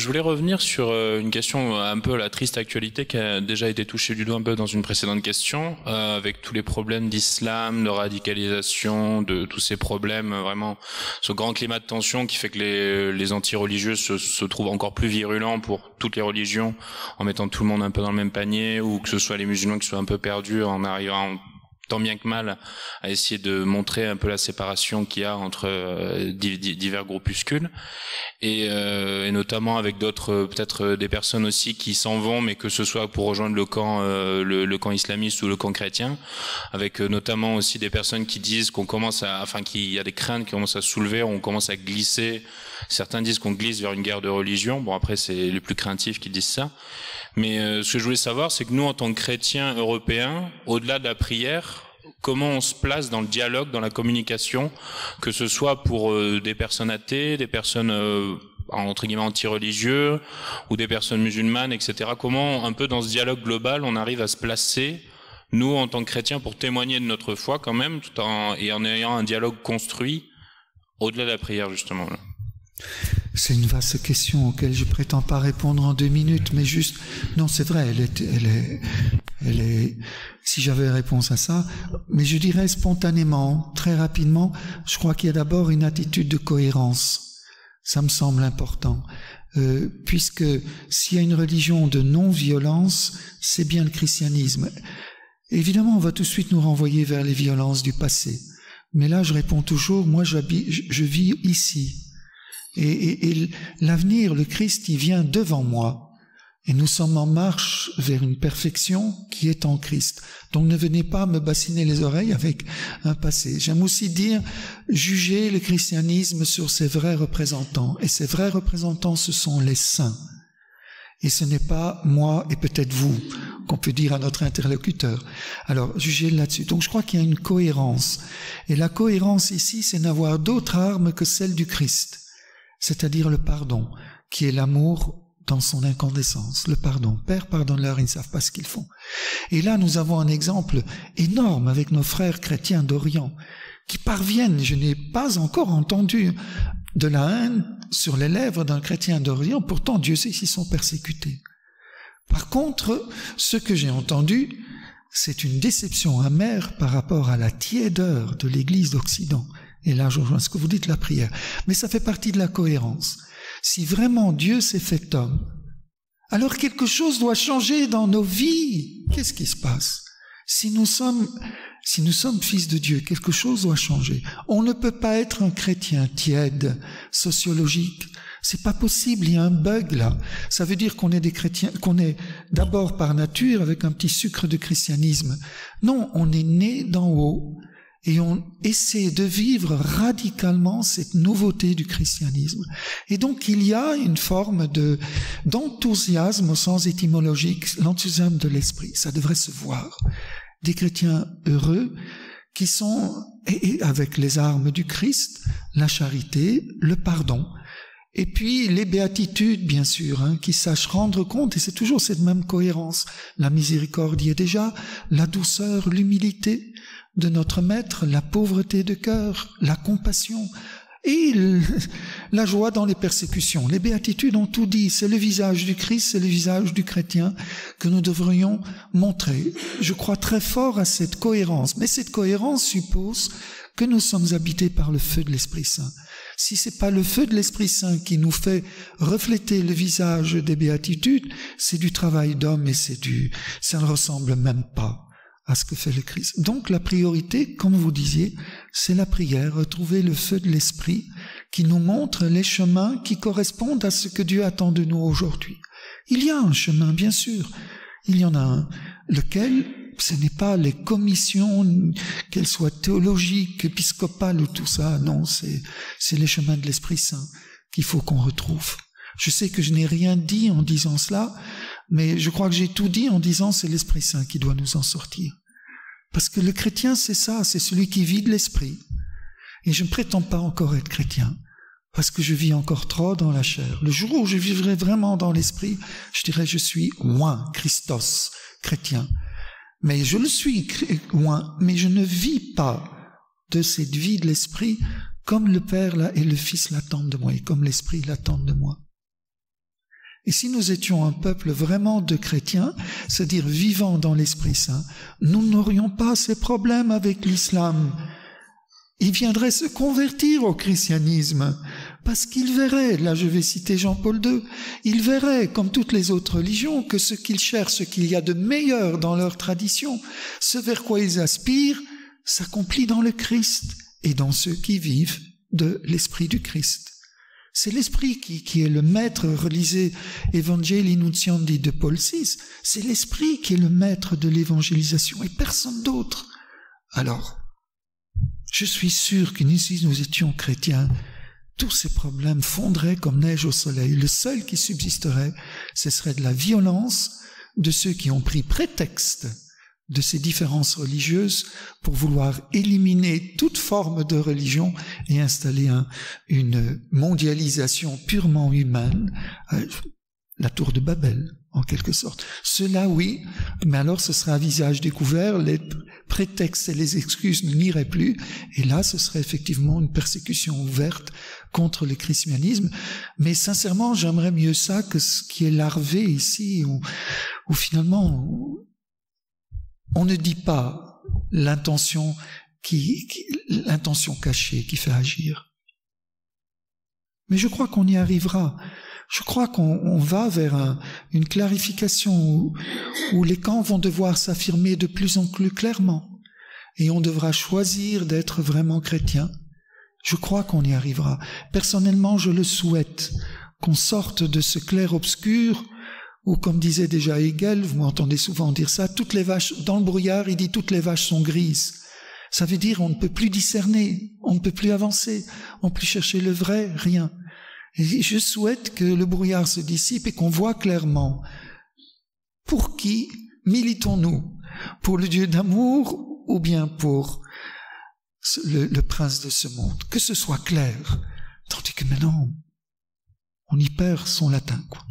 Je voulais revenir sur une question un peu la triste actualité qui a déjà été touchée du doigt un peu dans une précédente question, avec tous les problèmes d'islam, de radicalisation, de tous ces problèmes, vraiment ce grand climat de tension qui fait que les anti-religieux se trouvent encore plus virulents pour toutes les religions, en mettant tout le monde un peu dans le même panier, ou que ce soit les musulmans qui soient un peu perdus en arrivant tant bien que mal à essayer de montrer un peu la séparation qu'il y a entre divers groupuscules et notamment avec d'autres peut-être des personnes aussi qui s'en vont, mais que ce soit pour rejoindre le camp le camp islamiste ou le camp chrétien, avec notamment aussi des personnes qui disent qu'on commence à qu'il y a des craintes qui commencent à se soulever, on commence à glisser, certains disent qu'on glisse vers une guerre de religion. Bon, après c'est les plus craintifs qui disent ça. Mais ce que je voulais savoir, c'est que nous, en tant que chrétiens européens, au-delà de la prière, comment on se place dans le dialogue, dans la communication, que ce soit pour des personnes athées, des personnes entre guillemets anti-religieux, ou des personnes musulmanes, etc. Comment, un peu dans ce dialogue global, on arrive à se placer, nous, en tant que chrétiens, pour témoigner de notre foi quand même, en ayant un dialogue construit, au-delà de la prière, justement, là. C'est une vaste question auquel je prétends pas répondre en 2 minutes, mais juste, non, c'est vrai, elle est, si j'avais réponse à ça, mais je dirais spontanément, très rapidement, je crois qu'il y a d'abord une attitude de cohérence. Ça me semble important, puisque s'il y a une religion de non-violence, c'est bien le christianisme. Évidemment, on va tout de suite nous renvoyer vers les violences du passé. Mais là, je réponds toujours, moi, je vis ici. Et l'avenir, le Christ, il vient devant moi. Et nous sommes en marche vers une perfection qui est en Christ. Donc ne venez pas me bassiner les oreilles avec un passé. J'aime aussi dire, juger le christianisme sur ses vrais représentants. Et ces vrais représentants, ce sont les saints. Et ce n'est pas moi et peut-être vous qu'on peut dire à notre interlocuteur. Alors, jugez là-dessus. Donc je crois qu'il y a une cohérence. Et la cohérence ici, c'est n'avoir d'autre arme que celle du Christ. C'est-à-dire le pardon, qui est l'amour dans son incandescence, le pardon. Père, pardonne-leur, ils ne savent pas ce qu'ils font. Et là, nous avons un exemple énorme avec nos frères chrétiens d'Orient, qui parviennent, je n'ai pas encore entendu de la haine sur les lèvres d'un chrétien d'Orient, pourtant Dieu sait s'ils sont persécutés. Par contre, ce que j'ai entendu, c'est une déception amère par rapport à la tiédeur de l'Église d'Occident. Et là, je rejoins ce que vous dites, la prière. Mais ça fait partie de la cohérence. Si vraiment Dieu s'est fait homme, alors quelque chose doit changer dans nos vies. Qu'est-ce qui se passe? Si nous sommes fils de Dieu, quelque chose doit changer. On ne peut pas être un chrétien tiède, sociologique. C'est pas possible, il y a un bug là. Ça veut dire qu'on est des chrétiens, qu'on est d'abord par nature avec un petit sucre de christianisme. Non, on est né d'en haut. Et on essaie de vivre radicalement cette nouveauté du christianisme. Et donc il y a une forme d'enthousiasme au sens étymologique, l'enthousiasme de l'esprit. Ça devrait se voir. Des chrétiens heureux qui sont, et avec les armes du Christ, la charité, le pardon. Et puis les béatitudes, bien sûr, qui sachent rendre compte, et c'est toujours cette même cohérence. La miséricorde y est déjà, la douceur, l'humilité de notre Maître, la pauvreté de cœur, la compassion et la joie dans les persécutions. Les béatitudes ont tout dit, c'est le visage du Christ, c'est le visage du chrétien que nous devrions montrer. Je crois très fort à cette cohérence, mais cette cohérence suppose que nous sommes habités par le feu de l'Esprit Saint. Si c'est pas le feu de l'Esprit Saint qui nous fait refléter le visage des béatitudes, c'est du travail d'homme et ça ne ressemble même pas à ce que fait le Christ. Donc la priorité, comme vous disiez, c'est la prière, retrouver le feu de l'Esprit qui nous montre les chemins qui correspondent à ce que Dieu attend de nous aujourd'hui. Il y a un chemin, bien sûr. Il y en a un, lequel, ce n'est pas les commissions, qu'elles soient théologiques, épiscopales ou tout ça, non, c'est les chemins de l'Esprit Saint qu'il faut qu'on retrouve. Je sais que je n'ai rien dit en disant cela, mais je crois que j'ai tout dit en disant c'est l'Esprit Saint qui doit nous en sortir. Parce que le chrétien, c'est ça, c'est celui qui vit de l'esprit. Et je ne prétends pas encore être chrétien, parce que je vis encore trop dans la chair. Le jour où je vivrai vraiment dans l'esprit, je dirais je suis oin, Christos, chrétien. Mais je le suis, oin, mais je ne vis pas de cette vie de l'esprit comme le Père et le Fils l'attendent de moi, et comme l'Esprit l'attendent de moi. Et si nous étions un peuple vraiment de chrétiens, c'est-à-dire vivant dans l'Esprit Saint, nous n'aurions pas ces problèmes avec l'islam. Ils viendraient se convertir au christianisme, parce qu'ils verraient, là je vais citer Jean-Paul II, ils verraient, comme toutes les autres religions, que ce qu'ils cherchent, ce qu'il y a de meilleur dans leur tradition, ce vers quoi ils aspirent, s'accomplit dans le Christ et dans ceux qui vivent de l'Esprit du Christ. C'est l'Esprit qui est le maître, relisez Evangelii Nuntiandi de Paul VI, c'est l'Esprit qui est le maître de l'évangélisation et personne d'autre. Alors, je suis sûr que si nous étions chrétiens, tous ces problèmes fondraient comme neige au soleil. Le seul qui subsisterait, ce serait de la violence de ceux qui ont pris prétexte de ces différences religieuses pour vouloir éliminer toute forme de religion et installer une mondialisation purement humaine, la tour de Babel, en quelque sorte. Cela, oui, mais alors ce sera à visage découvert, les prétextes et les excuses n'iraient plus, et là ce serait effectivement une persécution ouverte contre le christianisme. Mais sincèrement, j'aimerais mieux ça que ce qui est larvé ici, où finalement on ne dit pas l'intention cachée qui fait agir. Mais je crois qu'on y arrivera. Je crois qu'on va vers une clarification où les camps vont devoir s'affirmer de plus en plus clairement et on devra choisir d'être vraiment chrétien. Je crois qu'on y arrivera. Personnellement, je le souhaite, qu'on sorte de ce clair-obscur où, comme disait déjà Hegel, vous m'entendez souvent dire ça, toutes les vaches, dans le brouillard, il dit toutes les vaches sont grises. Ça veut dire on ne peut plus discerner, on ne peut plus avancer, on ne peut plus chercher le vrai, rien. Et je souhaite que le brouillard se dissipe et qu'on voit clairement pour qui militons-nous, pour le Dieu d'amour ou bien pour le prince de ce monde, que ce soit clair. Tandis que maintenant, on y perd son latin, quoi.